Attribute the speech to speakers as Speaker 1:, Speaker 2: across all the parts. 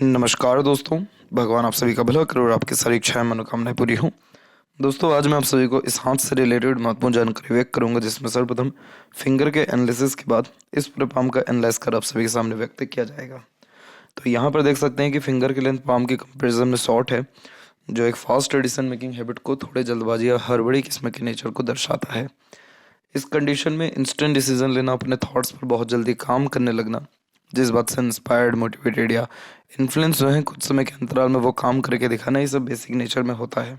Speaker 1: नमस्कार दोस्तों। भगवान आप सभी का भला करे और आपकी सारी इच्छाएं मनोकामनाएं पूरी हों। दोस्तों, आज मैं आप सभी को इस हाथ से रिलेटेड महत्वपूर्ण जानकारी व्यक्त करूंगा, जिसमें सर्वप्रथम फिंगर के एनालिसिस के बाद इस पूरे पाम का एनालाइज कर आप सभी के सामने व्यक्त किया जाएगा। तो यहाँ पर देख सकते हैं कि फिंगर की लेंथ पाम के कंपेरिजन में शॉर्ट है, जो एक फास्ट डिसीजन मेकिंग हैबिट को, थोड़े जल्दबाजी या हड़बड़ी किस्म के नेचर को दर्शाता है। इस कंडीशन में इंस्टेंट डिसीजन लेना, अपने थॉट्स पर बहुत जल्दी काम करने लगना, जिस बात से इंस्पायर्ड, मोटिवेटेड या इन्फ्लुएंस जो है कुछ समय के अंतराल में वो काम करके दिखाना, ये सब बेसिक नेचर में होता है।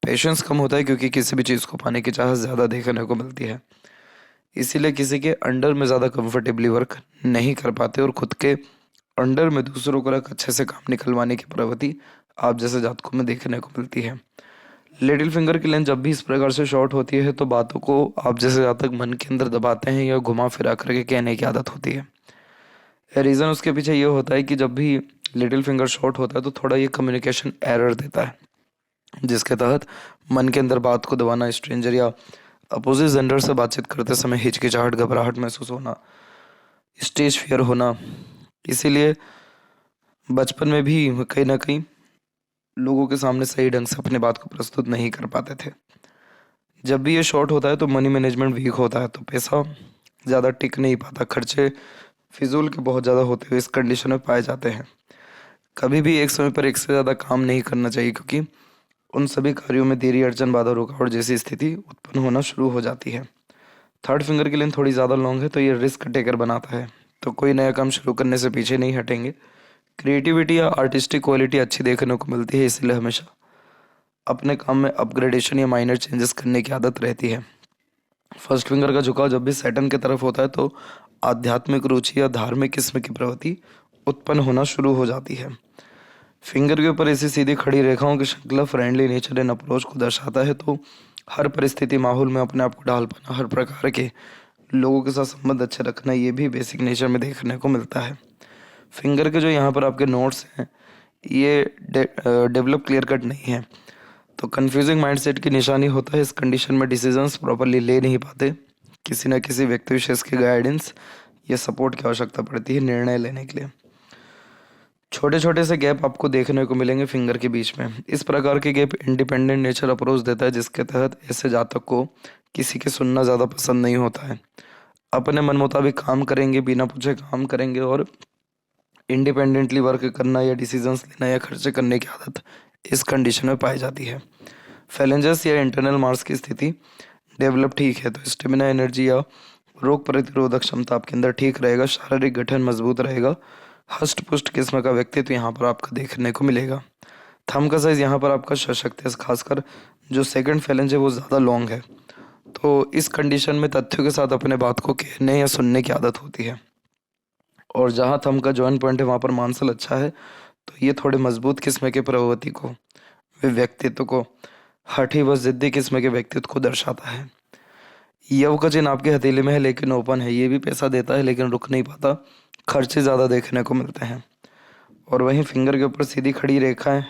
Speaker 1: पेशेंस कम होता है क्योंकि किसी भी चीज़ को पाने की चाह ज़्यादा देखने को मिलती है, इसीलिए किसी के अंडर में ज़्यादा कंफर्टेबली वर्क नहीं कर पाते और खुद के अंडर में दूसरों को रख अच्छे से काम निकलवाने की प्रवृत्ति आप जैसे जातकों में देखने को मिलती है। लिटिल फिंगर की लेंथ जब भी इस प्रकार से शॉर्ट होती है तो बातों को आप जैसे जातक मन के अंदर दबाते हैं या घुमा फिरा करके कहने की आदत होती है। रीज़न उसके पीछे ये होता है कि जब भी लिटिल फिंगर शॉर्ट होता है तो थोड़ा ये कम्युनिकेशन एरर देता है, जिसके तहत मन के अंदर बात को दबाना, स्ट्रेंजर या अपोजिट जेंडर से बातचीत करते समय हिचकिचाहट, घबराहट महसूस होना, स्टेज फियर होना। इसीलिए बचपन में भी कहीं ना कहीं लोगों के सामने सही ढंग से अपने बात को प्रस्तुत नहीं कर पाते थे। जब भी ये शॉर्ट होता है तो मनी मैनेजमेंट वीक होता है, तो पैसा ज़्यादा टिक नहीं पाता, खर्चे फिजूल के बहुत ज़्यादा होते हुए इस कंडीशन में पाए जाते हैं। कभी भी एक समय पर एक से ज़्यादा काम नहीं करना चाहिए, क्योंकि उन सभी कार्यों में देरी, अड़चन, बाधा, रुकावट जैसी स्थिति उत्पन्न होना शुरू हो जाती है। थर्ड फिंगर की लेंथ थोड़ी ज़्यादा लॉन्ग है तो ये रिस्क टेकर बनाता है, तो कोई नया काम शुरू करने से पीछे नहीं हटेंगे। क्रिएटिविटी या आर्टिस्टिक क्वालिटी अच्छी देखने को मिलती है, इसलिए हमेशा अपने काम में अपग्रेडेशन या माइनर चेंजेस करने की आदत रहती है। फर्स्ट फिंगर का झुकाव जब भी सैटर्न की तरफ होता है तो आध्यात्मिक रुचि या धार्मिक किस्म की प्रवृत्ति उत्पन्न होना शुरू हो जाती है। फिंगर के ऊपर ऐसी सीधी खड़ी रेखाओं की श्रृंखला फ्रेंडली नेचर एंड अप्रोच को दर्शाता है, तो हर परिस्थिति, माहौल में अपने आप को ढाल पाना, हर प्रकार के लोगों के साथ संबंध अच्छे रखना, ये भी बेसिक नेचर में देखने को मिलता है। फिंगर के जो यहाँ पर आपके नोट्स हैं, ये डेवलप क्लियर कट नहीं है, तो कंफ्यूजिंग माइंडसेट की निशानी होता है। इस कंडीशन में डिसीजंस प्रॉपरली ले नहीं पाते, किसी न किसी व्यक्ति विशेष के गाइडेंस या सपोर्ट की आवश्यकता पड़ती है निर्णय लेने के लिए। छोटे छोटे से गैप आपको देखने को मिलेंगे फिंगर के बीच में। इस प्रकार के गैप इंडिपेंडेंट नेचर अप्रोच देता है, जिसके तहत ऐसे जातक को किसी के सुनना ज़्यादा पसंद नहीं होता है। अपने मन मुताबिक काम करेंगे, बिना पूछे काम करेंगे और इंडिपेंडेंटली वर्क करना या डिसीजंस लेना या खर्चे करने की आदत इस कंडीशन में पाई जाती है। फैलेंजस या इंटरनल मार्क्स की स्थिति डेवलप ठीक है, तो स्टेमिना, एनर्जी या रोग प्रतिरोधक क्षमता आपके अंदर ठीक रहेगा, शारीरिक गठन मजबूत रहेगा, हष्ट पुष्ट किस्म का व्यक्तित्व यहाँ पर आपका देखने को मिलेगा। थंब का साइज यहाँ पर आपका सशक्त है, खासकर जो सेकंड फैलेंज है वो ज़्यादा लॉन्ग है, तो इस कंडीशन में तथ्यों के साथ अपने बात को कहने या सुनने की आदत होती है। और जहाँ थंब का जॉइंट पॉइंट है वहाँ पर मांसल अच्छा है, तो ये थोड़े मजबूत किस्म के प्रवृत्ति को, वे व्यक्तित्व को, हठी व जिद्दी किस्म के व्यक्तित्व को दर्शाता है। यव का चिन्ह आपके हथेली में है लेकिन ओपन है, ये भी पैसा देता है लेकिन रुक नहीं पाता, खर्चे ज़्यादा देखने को मिलते हैं। और वहीं फिंगर के ऊपर सीधी खड़ी रेखा है,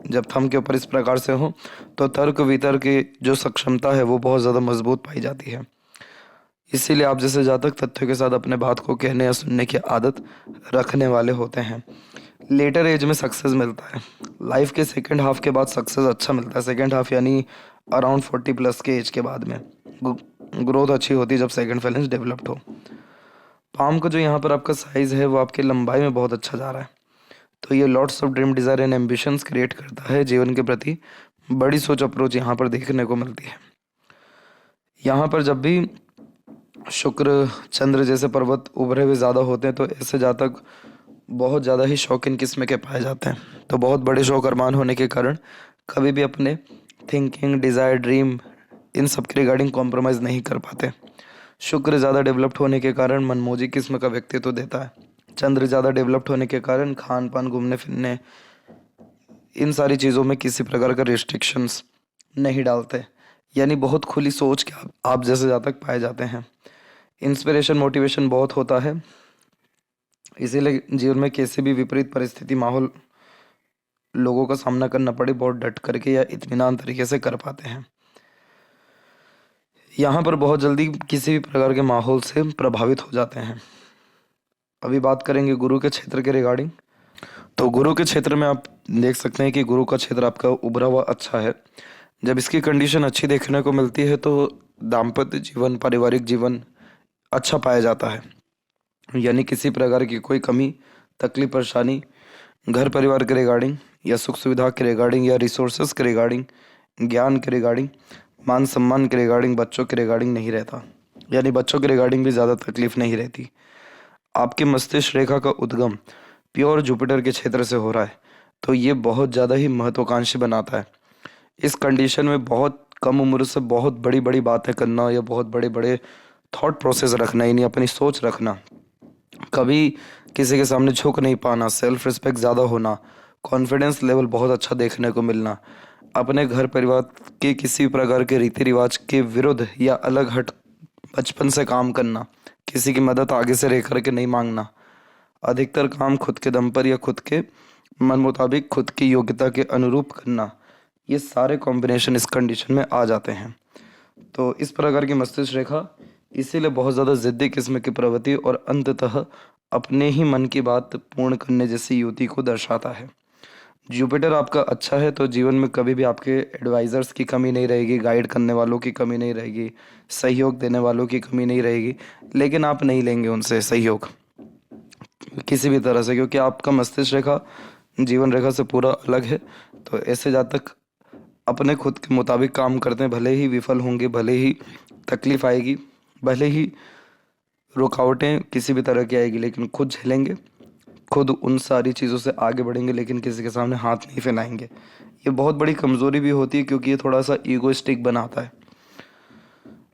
Speaker 1: जब थंब के ऊपर इस प्रकार से हो तो तर्क वितर्क की जो सक्षमता है वो बहुत ज़्यादा मजबूत पाई जाती है। इसीलिए आप जैसे जातक तथ्यों के साथ अपने बात को कहने या सुनने की आदत रखने वाले होते हैं। लेटर एज में सक्सेस मिलता है, लाइफ के सेकंड हाफ के बाद सक्सेस अच्छा मिलता है। सेकंड हाफ यानी अराउंड 40+ के एज के बाद में ग्रोथ अच्छी होती है जब सेकंड फैलेंस डेवलप्ड हो। पाम का जो यहाँ पर आपका साइज है वो आपके लंबाई में बहुत अच्छा जा रहा है, तो ये lots of dream, desire and ambitions create करता है। जीवन के प्रति बड़ी सोच अप्रोच यहाँ पर देखने को मिलती है। यहाँ पर जब भी शुक्र, चंद्र जैसे पर्वत उभरे हुए ज़्यादा होते हैं तो ऐसे जातक बहुत ज़्यादा ही शौकीन किस्म के पाए जाते हैं, तो बहुत बड़े शौक अरमान होने के कारण कभी भी अपने थिंकिंग, डिज़ायर, ड्रीम इन सब के रिगार्डिंग कॉम्प्रोमाइज़ नहीं कर पाते। शुक्र ज़्यादा डेवलप्ड होने के कारण मनमोजी किस्म का व्यक्तित्व देता है। चंद्र ज़्यादा डेवलप्ड होने के कारण खान पान, घूमने फिरने, इन सारी चीज़ों में किसी प्रकार का रिस्ट्रिक्शंस नहीं डालते, यानी बहुत खुली सोच के आप जैसे जातक पाए जाते हैं। इंस्पिरेशन, मोटिवेशन बहुत होता है, इसीलिए जीवन में कैसे भी विपरीत परिस्थिति, माहौल, लोगों का सामना करना पड़े, बहुत डट करके या इत्मीनान तरीके से कर पाते हैं। यहाँ पर बहुत जल्दी किसी भी प्रकार के माहौल से प्रभावित हो जाते हैं। अभी बात करेंगे गुरु के क्षेत्र के रिगार्डिंग। तो गुरु के क्षेत्र में आप देख सकते हैं कि गुरु का क्षेत्र आपका उभरा हुआ अच्छा है। जब इसकी कंडीशन अच्छी देखने को मिलती है तो दाम्पत्य जीवन, पारिवारिक जीवन अच्छा पाया जाता है। यानी किसी प्रकार की कोई कमी, तकलीफ, परेशानी घर परिवार के रिगार्डिंग या सुख सुविधा के रिगार्डिंग या रिसोर्सेज के रिगार्डिंग, ज्ञान के रिगार्डिंग, मान सम्मान के रिगार्डिंग, बच्चों के रिगार्डिंग नहीं रहता। यानी बच्चों के रिगार्डिंग भी ज़्यादा तकलीफ नहीं रहती। आपके मस्तिष्क रेखा का उद्गम प्योर जुपिटर के क्षेत्र से हो रहा है, तो ये बहुत ज़्यादा ही महत्वाकांक्षी बनाता है। इस कंडीशन में बहुत कम उम्र से बहुत बड़ी बड़ी बातें करना या बहुत बड़े बड़े थॉट प्रोसेस रखना, यानी अपनी सोच रखना, कभी किसी के सामने झुक नहीं पाना, सेल्फ रिस्पेक्ट ज़्यादा होना, कॉन्फिडेंस लेवल बहुत अच्छा देखने को मिलना, अपने घर परिवार के किसी प्रकार के रीति रिवाज के विरुद्ध या अलग हट बचपन से काम करना, किसी की मदद आगे से रह करके नहीं मांगना, अधिकतर काम खुद के दम पर या खुद के मन मुताबिक खुद की योग्यता के अनुरूप करना, ये सारे कॉम्बिनेशन इस कंडीशन में आ जाते हैं। तो इस प्रकार की मस्तिष्क रेखा इसीलिए बहुत ज़्यादा ज़िद्दी किस्म की प्रवृत्ति और अंततः अपने ही मन की बात पूर्ण करने जैसी युति को दर्शाता है। जुपिटर आपका अच्छा है तो जीवन में कभी भी आपके एडवाइज़र्स की कमी नहीं रहेगी, गाइड करने वालों की कमी नहीं रहेगी, सहयोग देने वालों की कमी नहीं रहेगी। लेकिन आप नहीं लेंगे उनसे सहयोग किसी भी तरह से, क्योंकि आपका मस्तिष्क रेखा जीवन रेखा से पूरा अलग है। तो ऐसे जातक अपने खुद के मुताबिक काम करते हैं, भले ही विफल होंगे, भले ही तकलीफ आएगी, भले ही रुकावटें किसी भी तरह की आएगी, लेकिन खुद झेलेंगे, खुद उन सारी चीज़ों से आगे बढ़ेंगे, लेकिन किसी के सामने हाथ नहीं फैलाएंगे। ये बहुत बड़ी कमज़ोरी भी होती है, क्योंकि ये थोड़ा सा ईगोइस्टिक बनाता है,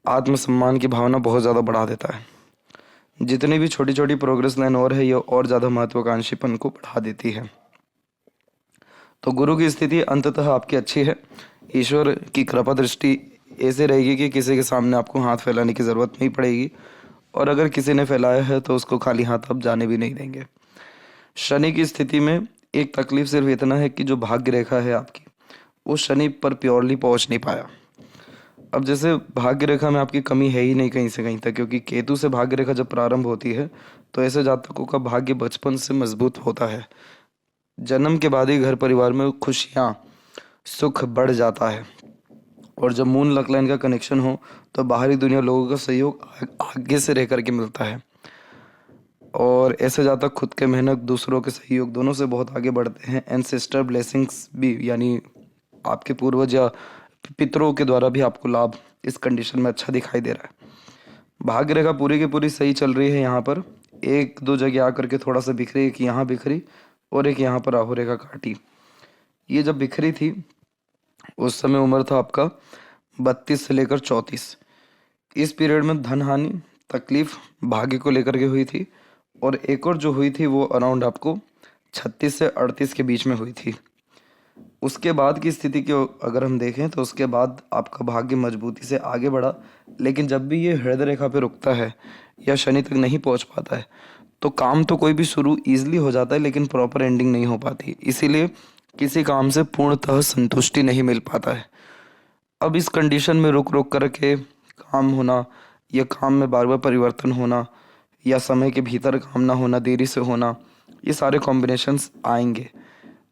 Speaker 1: आत्मसम्मान की भावना बहुत ज़्यादा बढ़ा देता है। जितनी भी छोटी छोटी प्रोग्रेस लाइन और है, ये और ज़्यादा महत्वाकांक्षीपन को बढ़ा देती है। तो गुरु की स्थिति अंततः आपकी अच्छी है। ईश्वर की कृपा दृष्टि ऐसे रहेगी कि किसी के सामने आपको हाथ फैलाने की ज़रूरत नहीं पड़ेगी, और अगर किसी ने फैलाया है तो उसको खाली हाथ आप जाने भी नहीं देंगे। शनि की स्थिति में एक तकलीफ सिर्फ इतना है कि जो भाग्य रेखा है आपकी, वो शनि पर प्योरली पहुंच नहीं पाया। अब जैसे भाग्य रेखा में आपकी कमी है ही नहीं कहीं से कहीं तक, क्योंकि केतु से भाग्य रेखा जब प्रारंभ होती है तो ऐसे जातकों का भाग्य बचपन से मजबूत होता है। जन्म के बाद ही घर परिवार में खुशियाँ, सुख बढ़ जाता है। और जब मून लक लाइन का कनेक्शन हो तो बाहरी दुनिया लोगों का सहयोग आगे से रह करके मिलता है, और ऐसे जातक खुद के मेहनत, दूसरों के सहयोग, दोनों से बहुत आगे बढ़ते हैं। एंसेस्टर ब्लेसिंग्स भी, यानी आपके पूर्वज या पितरों के द्वारा भी आपको लाभ इस कंडीशन में अच्छा दिखाई दे रहा है। भाग्य रेखा पूरी की पूरी सही चल रही है। यहाँ पर एक दो जगह आकर के थोड़ा सा बिखरी, एक यहाँ बिखरी और एक यहाँ पर राहु रेखा काटी। ये जब बिखरी थी उस समय उम्र था आपका 32 से लेकर 34। इस पीरियड में धन हानि, तकलीफ भाग्य को लेकर के हुई थी, और एक और जो हुई थी वो अराउंड आपको 36 से 38 के बीच में हुई थी। उसके बाद की स्थिति को अगर हम देखें तो उसके बाद आपका भाग्य मजबूती से आगे बढ़ा, लेकिन जब भी ये हृदय रेखा पे रुकता है या शनि तक नहीं पहुंच पाता है तो काम तो कोई भी शुरू ईजिली हो जाता है, लेकिन प्रॉपर एंडिंग नहीं हो पाती। इसीलिए किसी काम से पूर्णतः संतुष्टि नहीं मिल पाता है। अब इस कंडीशन में रुक रुक करके काम होना या काम में बार बार परिवर्तन होना या समय के भीतर काम ना होना, देरी से होना, ये सारे कॉम्बिनेशंस आएंगे।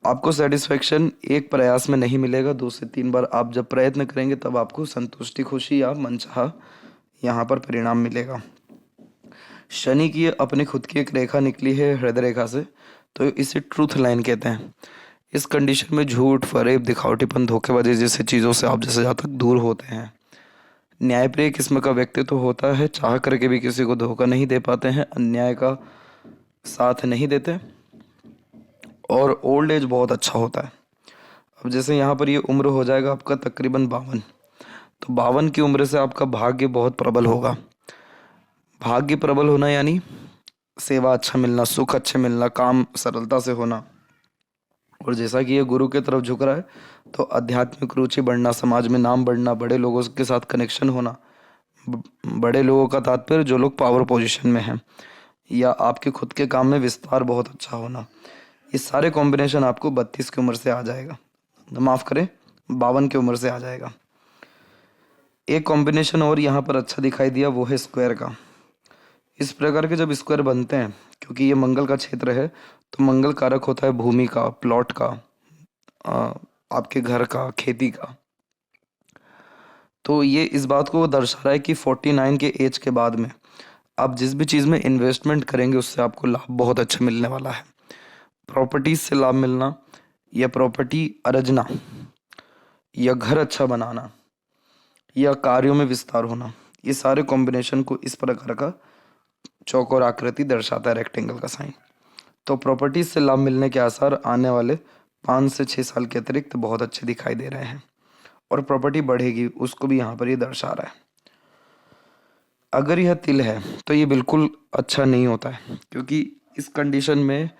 Speaker 1: आपको सेटिस्फेक्शन एक प्रयास में नहीं मिलेगा, 2 से 3 बार आप जब प्रयत्न करेंगे तब आपको संतुष्टि, खुशी या मनचाहा यहाँ पर परिणाम मिलेगा। शनि की अपनी खुद की एक रेखा निकली है हृदय रेखा से, तो इसे ट्रूथ लाइन कहते हैं। इस कंडीशन में झूठ, फरेब, दिखावटीपन, धोखेबाजी जैसी चीज़ों से आप जैसे जातक दूर होते हैं। न्यायप्रिय किस्म का व्यक्तित्व होता है, चाह करके भी किसी को धोखा नहीं दे पाते हैं, अन्याय का साथ नहीं देते, और ओल्ड एज बहुत अच्छा होता है। अब जैसे यहाँ पर ये उम्र हो जाएगा आपका तकरीबन 52, तो 52 की उम्र से आपका भाग्य बहुत प्रबल होगा। भाग्य प्रबल होना यानी सेवा अच्छा मिलना, सुख अच्छे मिलना, काम सरलता से होना, और जैसा कि ये गुरु के तरफ झुक रहा है तो आध्यात्मिक रुचि बढ़ना, समाज में नाम बढ़ना, बड़े लोगों के साथ कनेक्शन होना। बड़े लोगों का तात्पर्य जो लोग पावर पोजीशन में हैं, या आपके खुद के काम में विस्तार बहुत अच्छा होना। ये सारे कॉम्बिनेशन आपको 32 की उम्र से आ जाएगा, माफ़ करें 52 की उम्र से आ जाएगा। एक कॉम्बिनेशन और यहाँ पर अच्छा दिखाई दिया, वो है स्क्वायर का। इस प्रकार के जब स्क्वायर बनते हैं, क्योंकि ये मंगल का क्षेत्र है, तो मंगल कारक होता है भूमि का, प्लॉट का, आ, आपके घर का, खेती का। तो ये इस बात को दर्शा रहा है कि 49 के एज के बाद में आप जिस भी चीज़ में इन्वेस्टमेंट करेंगे उससे आपको लाभ बहुत अच्छा मिलने वाला है। प्रॉपर्टीज से लाभ मिलना, या प्रॉपर्टी अर्जना, या घर अच्छा बनाना, या कार्यों में विस्तार होना, ये सारे कॉम्बिनेशन को इस प्रकार का चौकोर आकृति दर्शाता है, रेक्टेंगल का साइन। तो प्रॉपर्टीज से लाभ मिलने के आसार आने वाले 5 से 6 साल के अतिरिक्त बहुत अच्छे दिखाई दे रहे हैं, और प्रॉपर्टी बढ़ेगी उसको भी यहाँ पर ये दर्शा रहा है। अगर यह तिल है तो ये बिल्कुल अच्छा नहीं होता है, क्योंकि इस कंडीशन में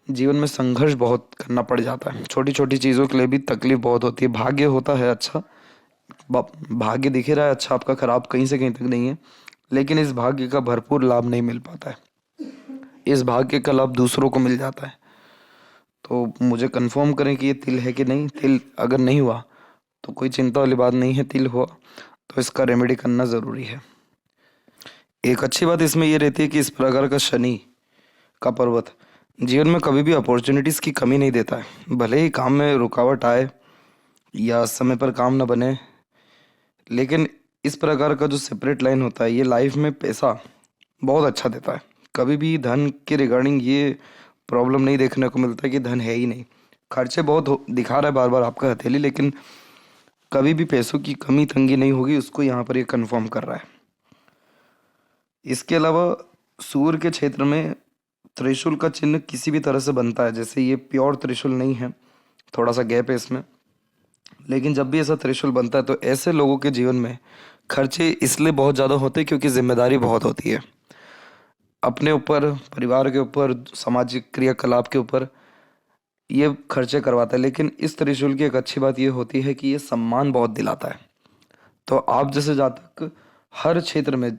Speaker 1: जीवन में संघर्ष बहुत करना पड़ जाता है। छोटी छोटी चीज़ों के लिए भी तकलीफ बहुत होती है। भाग्य होता है अच्छा, भाग्य दिख ही रहा है अच्छा आपका, खराब कहीं से कहीं तक नहीं है, लेकिन इस भाग्य का भरपूर लाभ नहीं मिल पाता है। इस भाग्य का लाभ दूसरों को मिल जाता है। तो मुझे कंफर्म करें कि ये तिल है कि नहीं। तिल अगर नहीं हुआ तो कोई चिंता वाली बात नहीं है, तिल हुआ तो इसका रेमेडी करना ज़रूरी है। एक अच्छी बात इसमें ये रहती है कि इस प्रकार का शनि का पर्वत जीवन में कभी भी अपॉर्चुनिटीज़ की कमी नहीं देता है। भले ही काम में रुकावट आए या समय पर काम न बने, लेकिन इस प्रकार का जो सेपरेट लाइन होता है ये लाइफ में पैसा बहुत अच्छा देता है। कभी भी धन के रिगार्डिंग ये प्रॉब्लम नहीं देखने को मिलता है कि धन है ही नहीं। खर्चे बहुत दिखा रहा है बार बार आपका हथेली, लेकिन कभी भी पैसों की कमी तंगी नहीं होगी, उसको यहाँ पर ये कंफर्म कर रहा है। इसके अलावा सूर्य के क्षेत्र में त्रिशूल का चिन्ह किसी भी तरह से बनता है। जैसे ये प्योर त्रिशूल नहीं है, थोड़ा सा गैप है इसमें, लेकिन जब भी ऐसा त्रिशूल बनता है तो ऐसे लोगों के जीवन में खर्चे इसलिए बहुत ज़्यादा होते हैं क्योंकि जिम्मेदारी बहुत होती है अपने ऊपर, परिवार के ऊपर, सामाजिक क्रियाकलाप के ऊपर ये खर्चे करवाता है। लेकिन इस त्रिशूल की एक अच्छी बात ये होती है कि ये सम्मान बहुत दिलाता है। तो आप जैसे जातक हर क्षेत्र में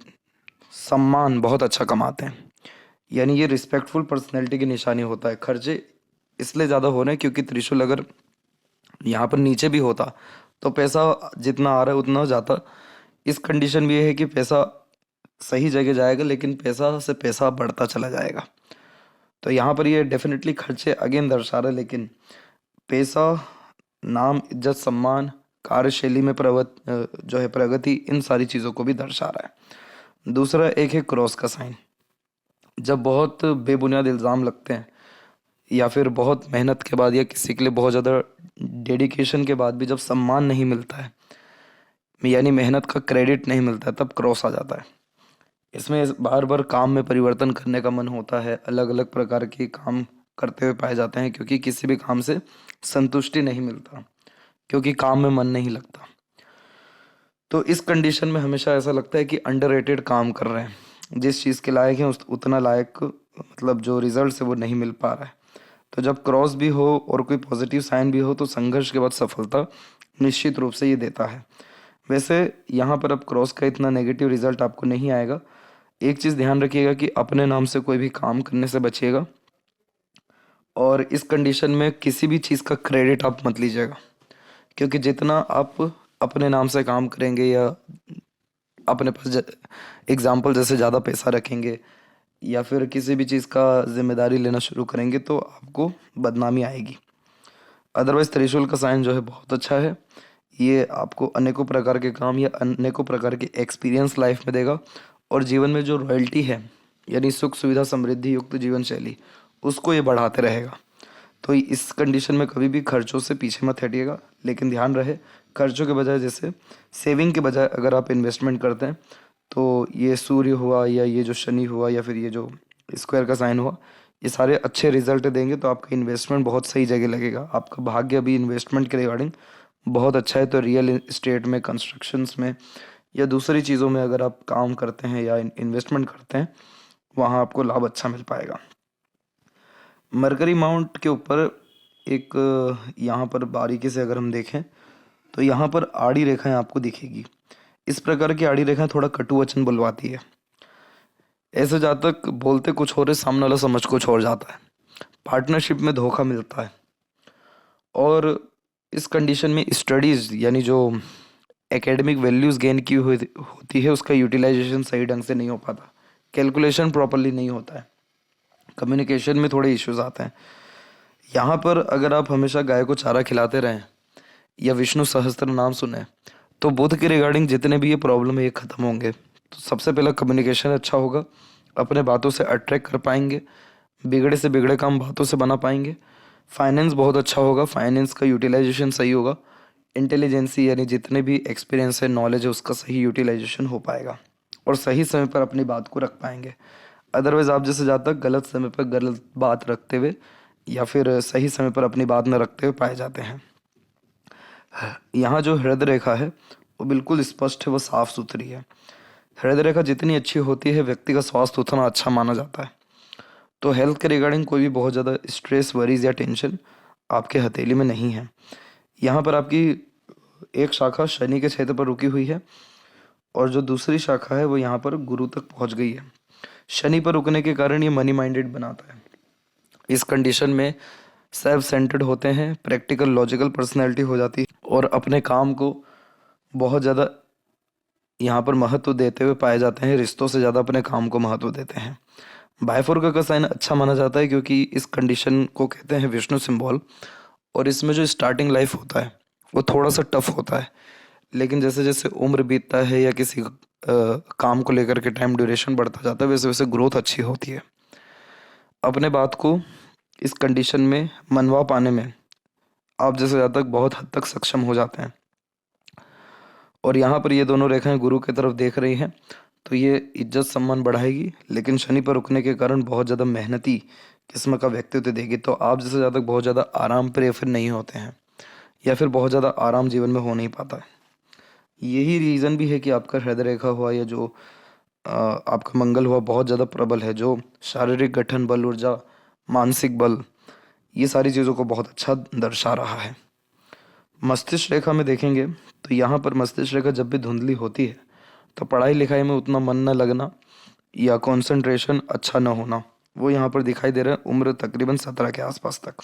Speaker 1: सम्मान बहुत अच्छा कमाते हैं, यानी ये रिस्पेक्टफुल पर्सनैलिटी की निशानी होता है। खर्चे इसलिए ज़्यादा हो रहे हैं क्योंकि त्रिशूल अगर यहाँ पर नीचे भी होता तो पैसा जितना आ रहा है उतना जाता। इस कंडीशन में ये है कि पैसा सही जगह जाएगा, लेकिन पैसा से पैसा बढ़ता चला जाएगा। तो यहाँ पर ये डेफिनेटली खर्चे अगेन दर्शा रहा है, लेकिन पैसा, नाम, इज्जत, सम्मान, कार्यशैली में जो है प्रगति, इन सारी चीज़ों को भी दर्शा रहा है। दूसरा एक है क्रॉस का साइन। जब बहुत बेबुनियाद इल्ज़ाम लगते हैं या फिर बहुत मेहनत के बाद या किसी के लिए बहुत ज़्यादा डेडिकेशन के बाद भी जब सम्मान नहीं मिलता है, यानी मेहनत का क्रेडिट नहीं मिलता है, तब क्रॉस आ जाता है। इसमें बार बार काम में परिवर्तन करने का मन होता है, अलग अलग प्रकार के काम करते हुए पाए जाते हैं, क्योंकि किसी भी काम से संतुष्टि नहीं मिलता, क्योंकि काम में मन नहीं लगता। तो इस कंडीशन में हमेशा ऐसा लगता है कि अंडररेटेड काम कर रहे हैं, जिस चीज़ के लायक हैं उतना लायक मतलब जो रिजल्ट है वो नहीं मिल पा रहा है। तो जब क्रॉस भी हो और कोई पॉजिटिव साइन भी हो तो संघर्ष के बाद सफलता निश्चित रूप से ये देता है। वैसे यहाँ पर अब क्रॉस का इतना नेगेटिव रिजल्ट आपको नहीं आएगा। एक चीज़ ध्यान रखिएगा कि अपने नाम से कोई भी काम करने से बचिएगा, और इस कंडीशन में किसी भी चीज़ का क्रेडिट आप मत लीजिएगा, क्योंकि जितना आप अपने नाम से काम करेंगे या अपने पास एग्जाम्पल जैसे ज़्यादा पैसा रखेंगे या फिर किसी भी चीज़ का जिम्मेदारी लेना शुरू करेंगे तो आपको बदनामी आएगी। अदरवाइज़ त्रिशूल का साइन जो है बहुत अच्छा है। ये आपको अनेकों प्रकार के काम या अनेकों प्रकार के एक्सपीरियंस लाइफ में देगा, और जीवन में जो रॉयल्टी है यानी सुख सुविधा समृद्धि युक्त जीवन शैली, उसको ये बढ़ाते रहेगा। तो इस कंडीशन में कभी भी खर्चों से पीछे मत हटिएगा, लेकिन ध्यान रहे खर्चों के बजाय, जैसे सेविंग के बजाय अगर आप इन्वेस्टमेंट करते हैं तो ये सूर्य हुआ या ये जो शनि हुआ या फिर ये जो स्क्वायर का साइन हुआ, ये सारे अच्छे रिजल्ट देंगे। तो आपका इन्वेस्टमेंट बहुत सही जगह लगेगा। आपका भाग्य अभी इन्वेस्टमेंट के रिगार्डिंग बहुत अच्छा है, तो रियल इस्टेट में, कंस्ट्रक्शंस में या दूसरी चीज़ों में अगर आप काम करते हैं या इन्वेस्टमेंट करते हैं, वहाँ आपको लाभ अच्छा मिल पाएगा। मरकरी माउंट के ऊपर एक यहाँ पर बारीकी से अगर हम देखें तो यहाँ पर आड़ी रेखाएं आपको दिखेगी। इस प्रकार की आड़ी रेखाएं थोड़ा कटु वचन बुलवाती है। ऐसे जातक बोलते कुछ और है, सामने वाला समझ कुछ और जाता है। पार्टनरशिप में धोखा मिलता है, और इस कंडीशन में स्टडीज़ यानी जो एकेडमिक वैल्यूज़ गेन की हुई होती है उसका यूटिलाइजेशन सही ढंग से नहीं हो पाता, कैलकुलेशन प्रॉपरली नहीं होता है। कम्युनिकेशन में थोड़े इश्यूज आते हैं। यहाँ पर अगर आप हमेशा गाय को चारा खिलाते रहें या विष्णु सहस्त्र नाम सुने तो बुध के रिगार्डिंग जितने भी ये प्रॉब्लम है ये खत्म होंगे। तो सबसे पहला कम्युनिकेशन अच्छा होगा, अपने बातों से अट्रैक्ट कर पाएंगे, बिगड़े से बिगड़े काम बातों से बना पाएंगे। फाइनेंस बहुत अच्छा होगा, फाइनेंस का यूटिलाइजेशन सही होगा। इंटेलिजेंसी यानी जितने भी एक्सपीरियंस है, नॉलेज है, उसका सही यूटिलाइजेशन हो पाएगा और सही समय पर अपनी बात को रख पाएंगे। अदरवाइज आप जैसे जातक गलत समय पर गलत बात रखते हुए या फिर सही समय पर अपनी बात न रखते हुए पाए जाते हैं। यहाँ जो हृदय रेखा है वो बिल्कुल स्पष्ट है, वो साफ सुथरी है। हृदय रेखा जितनी अच्छी होती है व्यक्ति का स्वास्थ्य उतना अच्छा माना जाता है। तो हेल्थ के रिगार्डिंग कोई भी बहुत ज़्यादा स्ट्रेस, वरीज या टेंशन आपके हथेली में नहीं है। यहाँ पर आपकी एक शाखा शनि के क्षेत्र पर रुकी हुई है और जो दूसरी शाखा है वो यहाँ पर गुरु तक पहुँच गई है। शनि पर रुकने के कारण ये मनी माइंडेड बनाता है। इस कंडीशन में सेल्फ सेंटर्ड होते हैं, प्रैक्टिकल लॉजिकल पर्सनैलिटी हो जाती है और अपने काम को बहुत ज़्यादा यहाँ पर महत्व देते हुए पाए जाते हैं। रिश्तों से ज़्यादा अपने काम को महत्व देते हैं। बायफोर्का का साइन अच्छा माना जाता है क्योंकि इस कंडीशन को कहते हैं विष्णु सिंबल और इसमें जो स्टार्टिंग लाइफ होता है वो थोड़ा सा टफ होता है, लेकिन जैसे जैसे उम्र बीतता है या किसी काम को लेकर के टाइम ड्यूरेशन बढ़ता जाता है वैसे वैसे ग्रोथ अच्छी होती है। अपने बात को इस कंडीशन में मनवा पाने में आप जैसे जातक बहुत हद तक सक्षम हो जाते हैं। और यहाँ पर ये दोनों रेखाएं गुरु की तरफ देख रही हैं तो ये इज्जत सम्मान बढ़ाएगी, लेकिन शनि पर रुकने के कारण बहुत ज़्यादा मेहनती किस्म का व्यक्तित्व देगी। तो आप जैसे जातक बहुत ज़्यादा आराम प्रिय फिर नहीं होते हैं या फिर बहुत ज़्यादा आराम जीवन में हो नहीं पाता है। यही रीज़न भी है कि आपका हृदय रेखा हुआ या जो आपका मंगल हुआ बहुत ज़्यादा प्रबल है, जो शारीरिक गठन बल, ऊर्जा, मानसिक बल, ये सारी चीज़ों को बहुत अच्छा दर्शा रहा है। मस्तिष्क रेखा में देखेंगे तो यहाँ पर मस्तिष्क रेखा जब भी धुंधली होती है तो पढ़ाई लिखाई में उतना मन न लगना या कंसंट्रेशन अच्छा न होना वो यहाँ पर दिखाई दे रहा है उम्र तकरीबन 17 के आसपास तक।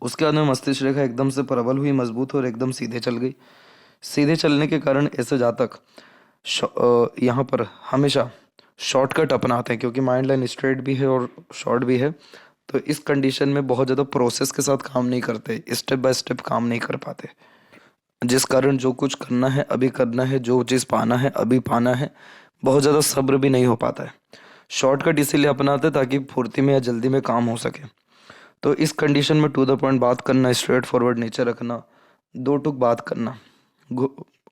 Speaker 1: उसके बाद में मस्तिष्क रेखा एकदम से प्रबल हुई, मजबूत और एकदम सीधे चल गई। सीधे चलने के कारण ऐसे जातक यहाँ पर हमेशा शॉर्टकट अपनाते हैं क्योंकि माइंड लाइन स्ट्रेट भी है और शॉर्ट भी है। तो इस कंडीशन में बहुत ज़्यादा प्रोसेस के साथ काम नहीं करते, स्टेप बाय स्टेप काम नहीं कर पाते, जिस कारण जो कुछ करना है अभी करना है, जो चीज़ पाना है अभी पाना है, बहुत ज़्यादा सब्र भी नहीं हो पाता है। शॉर्टकट इसीलिए अपनाते ताकि फुर्ती में या जल्दी में काम हो सके। तो इस कंडीशन में टू द पॉइंट बात करना, स्ट्रेट फॉरवर्ड नेचर रखना, दो टूक बात करना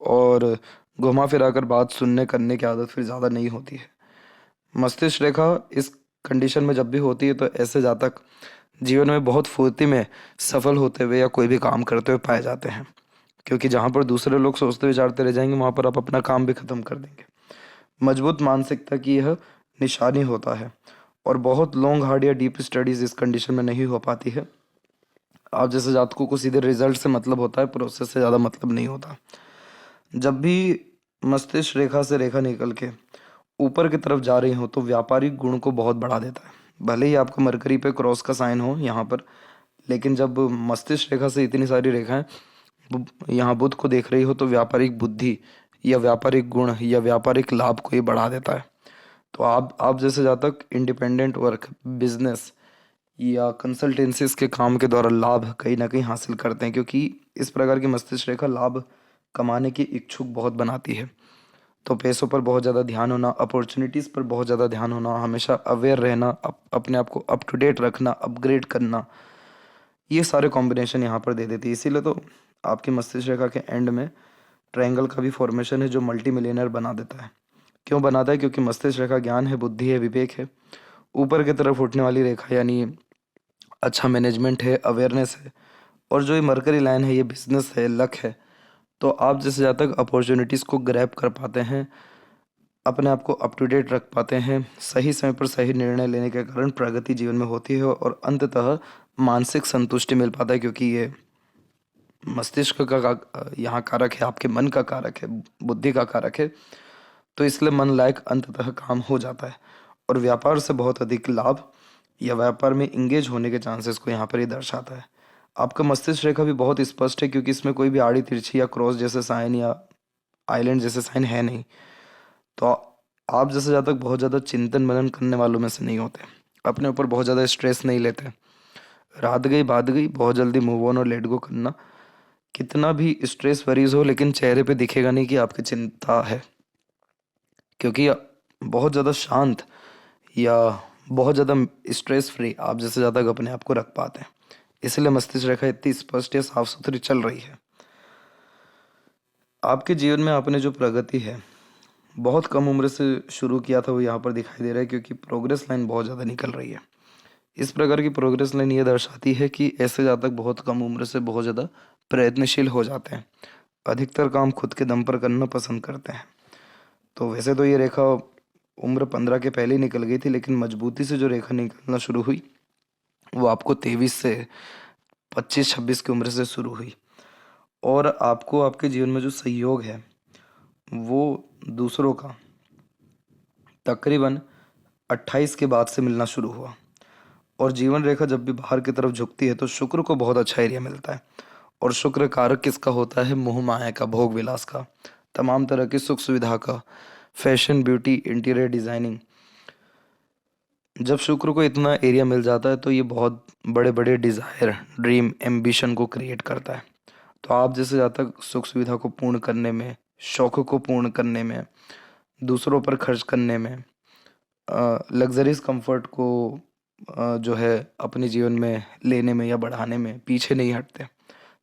Speaker 1: और घुमा फिरा कर बात सुनने करने की आदत फिर ज़्यादा नहीं होती है। मस्तिष्क रेखा इस कंडीशन में जब भी होती है तो ऐसे जातक जीवन में बहुत फुर्ती में सफल होते हुए या कोई भी काम करते हुए पाए जाते हैं, क्योंकि जहाँ पर दूसरे लोग सोचते विचारते रह जाएंगे वहाँ पर आप अपना काम भी खत्म कर देंगे। मजबूत मानसिकता की यह निशानी होता है और बहुत लॉन्ग हार्ड या डीप स्टडीज इस कंडीशन में नहीं हो पाती है। आप जैसे जातकों को सीधे रिजल्ट से मतलब होता है, प्रोसेस से ज़्यादा मतलब नहीं होता। जब भी मस्तिष्क रेखा से रेखा निकल के ऊपर की तरफ जा रही हो तो व्यापारिक गुण को बहुत बढ़ा देता है। भले ही आपका मरकरी पे क्रॉस का साइन हो यहाँ पर, लेकिन जब मस्तिष्क रेखा से इतनी सारी रेखाएं यहाँ बुध को देख रही हो तो व्यापारिक बुद्धि या व्यापारिक गुण या व्यापारिक लाभ को ये बढ़ा देता है। तो आप जैसे जातक इंडिपेंडेंट वर्क, बिजनेस या कंसल्टेंसीज के काम के द्वारा लाभ कहीं ना कहीं हासिल करते हैं, क्योंकि इस प्रकार की मस्तिष्क रेखा लाभ कमाने की इच्छुक बहुत बनाती है। तो पैसों पर बहुत ज़्यादा ध्यान होना, अपॉर्चुनिटीज़ पर बहुत ज़्यादा ध्यान होना, हमेशा अवेयर रहना, अपने आप को अप टू डेट रखना, अपग्रेड करना, ये सारे कॉम्बिनेशन यहाँ पर दे देती है। इसीलिए तो आपकी मस्तिष्क रेखा के एंड में ट्रायंगल का भी फॉर्मेशन है जो मल्टी मिलियनर बना देता है। क्यों बनाता है? क्योंकि मस्तिष्क रेखा ज्ञान है, बुद्धि है, विवेक है। ऊपर की तरफ उठने वाली रेखा यानी अच्छा मैनेजमेंट है, अवेयरनेस है। और जो ये मरकरी लाइन है ये बिजनेस है, लक है। तो आप जैसे ज़्यादा तक अपॉर्चुनिटीज़ को ग्रैब कर पाते हैं, अपने आप को अप टू डेट रख पाते हैं, सही समय पर सही निर्णय लेने के कारण प्रगति जीवन में होती है और अंततः मानसिक संतुष्टि मिल पाता है, क्योंकि ये मस्तिष्क का यहाँ कारक है, आपके मन का कारक है, बुद्धि का कारक है। तो इसलिए मन लायक अंततः काम हो जाता है और व्यापार से बहुत अधिक लाभ या व्यापार में इंगेज होने के चांसेस को यहाँ पर ये दर्शाता है। आपका मस्तिष्क रेखा भी बहुत स्पष्ट है क्योंकि इसमें कोई भी आड़ी तिरछी या क्रॉस जैसे साइन या आइलैंड जैसे साइन है नहीं। तो आप जैसे ज़्यादा बहुत ज़्यादा चिंतन मनन करने वालों में से नहीं होते। अपने ऊपर बहुत ज़्यादा स्ट्रेस नहीं लेते। रात गई बात गई, बहुत जल्दी मूव ऑन और लेट गो करना। कितना भी स्ट्रेस वरीज हो लेकिन चेहरे पे दिखेगा नहीं कि आपकी चिंता है, क्योंकि बहुत ज़्यादा शांत या बहुत ज़्यादा स्ट्रेस फ्री आप जैसे ज़्यादा अपने आप को रख पाते हैं, इसलिए मस्तिष्क रेखा इतनी स्पष्ट या साफ सुथरी चल रही है। आपके जीवन में आपने जो प्रगति है बहुत कम उम्र से शुरू किया था वो यहाँ पर दिखाई दे रहा है, क्योंकि प्रोग्रेस लाइन बहुत ज़्यादा निकल रही है। इस प्रकार की प्रोग्रेस लाइन ये दर्शाती है कि ऐसे जातक बहुत कम उम्र से बहुत ज़्यादा प्रयत्नशील हो जाते हैं, अधिकतर काम खुद के दम पर करना पसंद करते हैं। तो वैसे तो ये रेखा उम्र 15 के पहले ही निकल गई थी, लेकिन मजबूती से जो रेखा निकलना शुरू हुई वो आपको 23 से 25-26 की उम्र से शुरू हुई। और आपको आपके जीवन में जो सहयोग है वो दूसरों का तकरीबन 28 के बाद से मिलना शुरू हुआ। और जीवन रेखा जब भी बाहर की तरफ झुकती है तो शुक्र को बहुत अच्छा एरिया मिलता है। और शुक्र कारक किसका होता है? मोह माया का, भोग विलास का, तमाम तरह की सुख सुविधा का, फैशन, ब्यूटी, इंटीरियर डिजाइनिंग। जब शुक्र को इतना एरिया मिल जाता है तो ये बहुत बड़े बड़े डिज़ायर, ड्रीम, एम्बिशन को क्रिएट करता है। तो आप जैसे जातक सुख सुविधा को पूर्ण करने में, शौक़ को पूर्ण करने में, दूसरों पर खर्च करने में, लग्जरीज कंफर्ट को जो है अपने जीवन में लेने में या बढ़ाने में पीछे नहीं हटते।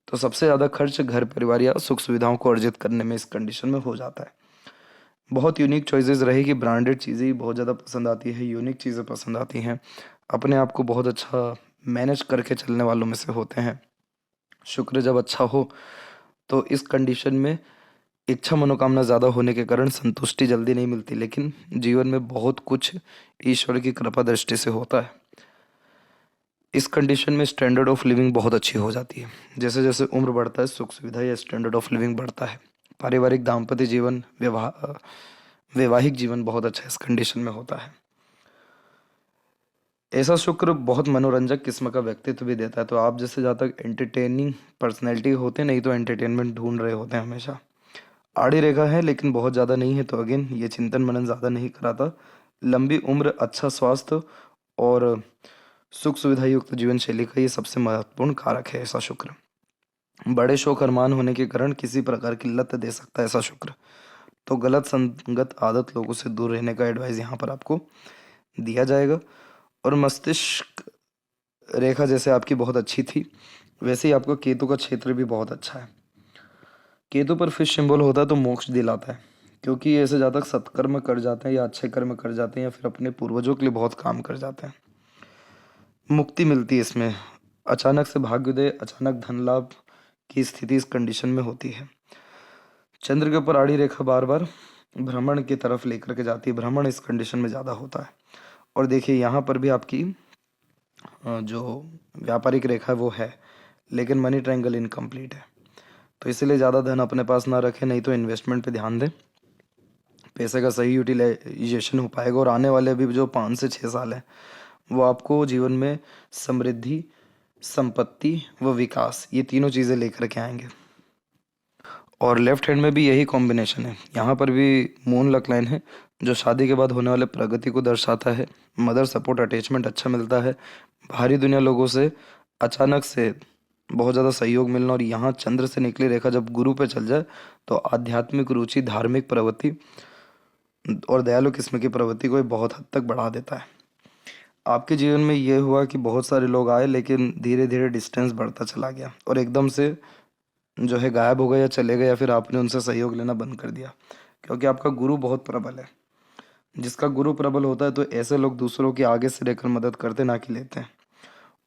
Speaker 1: तो सबसे ज़्यादा खर्च घर परिवार या सुख सुविधाओं को अर्जित करने में इस कंडीशन में हो जाता है। बहुत यूनिक चॉइसेस रहेगी, ब्रांडेड चीज़ें ही बहुत ज़्यादा पसंद आती है, यूनिक चीज़ें पसंद आती हैं, अपने आप को बहुत अच्छा मैनेज करके चलने वालों में से होते हैं। शुक्र जब अच्छा हो तो इस कंडीशन में इच्छा मनोकामना ज़्यादा होने के कारण संतुष्टि जल्दी नहीं मिलती, लेकिन जीवन में बहुत कुछ ईश्वर की कृपा दृष्टि से होता है। इस कंडीशन में स्टैंडर्ड ऑफ लिविंग बहुत अच्छी हो जाती है। जैसे जैसे उम्र बढ़ता है सुख सुविधा या स्टैंडर्ड ऑफ लिविंग बढ़ता है। पारिवारिक दाम्पत्य जीवन, वैवाहिक जीवन बहुत अच्छा इस कंडीशन में होता है। ऐसा शुक्र बहुत मनोरंजक किस्म का व्यक्तित्व भी देता है। तो आप जैसे जहाँ तक एंटरटेनिंग पर्सनैलिटी होते नहीं तो एंटरटेनमेंट ढूंढ रहे होते हैं हमेशा। आड़ी रेखा है लेकिन बहुत ज़्यादा नहीं है, तो अगेन ये चिंतन मनन ज़्यादा नहीं कराता। लंबी उम्र, अच्छा स्वास्थ्य और सुख सुविधा युक्त जीवन शैली का ये सबसे महत्वपूर्ण कारक है ऐसा शुक्र। बड़े शौक अरमान होने के कारण किसी प्रकार की लत दे सकता है ऐसा शुक्र। तो गलत संगत आदत लोगों से दूर रहने का एडवाइस यहाँ पर आपको दिया जाएगा। और मस्तिष्क रेखा जैसे आपकी बहुत अच्छी थी वैसे ही आपका केतु का क्षेत्र भी बहुत अच्छा है। केतु पर फिश सिंबल होता है तो मोक्ष दिलाता है, क्योंकि ऐसे ज़्यादा सत्कर्म कर जाते हैं या अच्छे कर्म कर जाते हैं या फिर अपने पूर्वजों के लिए बहुत काम कर जाते हैं। मुक्ति मिलती है इसमें। अचानक से भाग्योदय, अचानक धन लाभ की स्थिति इस कंडीशन में होती है। चंद्र के ऊपर आड़ी रेखा बार बार भ्रमण की तरफ लेकर के जाती है, भ्रमण इस कंडीशन में ज़्यादा होता है। और देखिए यहाँ पर भी आपकी जो व्यापारिक रेखा है वो है, लेकिन मनी ट्रायंगल इनकम्प्लीट है। तो इसलिए ज़्यादा धन अपने पास ना रखें, नहीं तो इन्वेस्टमेंट पे ध्यान दें, पैसे का सही यूटिलाइजेशन हो पाएगा। और आने वाले अभी जो 5 से 6 साल है वो आपको जीवन में समृद्धि, संपत्ति व विकास, ये तीनों चीज़ें लेकर के आएंगे। और लेफ्ट हैंड में भी यही कॉम्बिनेशन है। यहाँ पर भी मून लक लाइन है जो शादी के बाद होने वाले प्रगति को दर्शाता है। मदर सपोर्ट, अटैचमेंट अच्छा मिलता है। बाहरी दुनिया लोगों से अचानक से बहुत ज़्यादा सहयोग मिलना। और यहाँ चंद्र से निकली रेखा जब गुरु पे चल जाए तो आध्यात्मिक रुचि, धार्मिक प्रवृत्ति और दयालु किस्म की प्रवृत्ति को ये बहुत हद तक बढ़ा देता है। आपके जीवन में ये हुआ कि बहुत सारे लोग आए लेकिन धीरे धीरे डिस्टेंस बढ़ता चला गया और एकदम से जो है गायब हो गए या चले गए, या फिर आपने उनसे सहयोग लेना बंद कर दिया, क्योंकि आपका गुरु बहुत प्रबल है। जिसका गुरु प्रबल होता है तो ऐसे लोग दूसरों के आगे से रहकर मदद करते ना कि लेते हैं।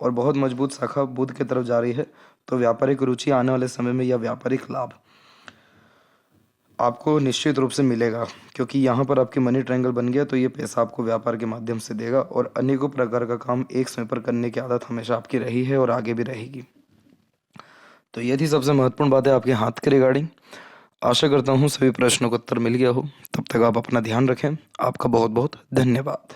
Speaker 1: और बहुत मजबूत शाखा बुध की तरफ जा रही है, तो व्यापारिक रुचि आने वाले समय में या व्यापारिक लाभ आपको निश्चित रूप से मिलेगा, क्योंकि यहाँ पर आपकी मनी ट्रायंगल बन गया। तो ये पैसा आपको व्यापार के माध्यम से देगा। और अनेकों प्रकार का काम एक समय पर करने की आदत हमेशा आपकी रही है और आगे भी रहेगी। तो ये थी सबसे महत्वपूर्ण बातें आपके हाथ के रिगार्डिंग। आशा करता हूँ सभी प्रश्नों का उत्तर मिल गया हो। तब तक आप अपना ध्यान रखें। आपका बहुत बहुत धन्यवाद।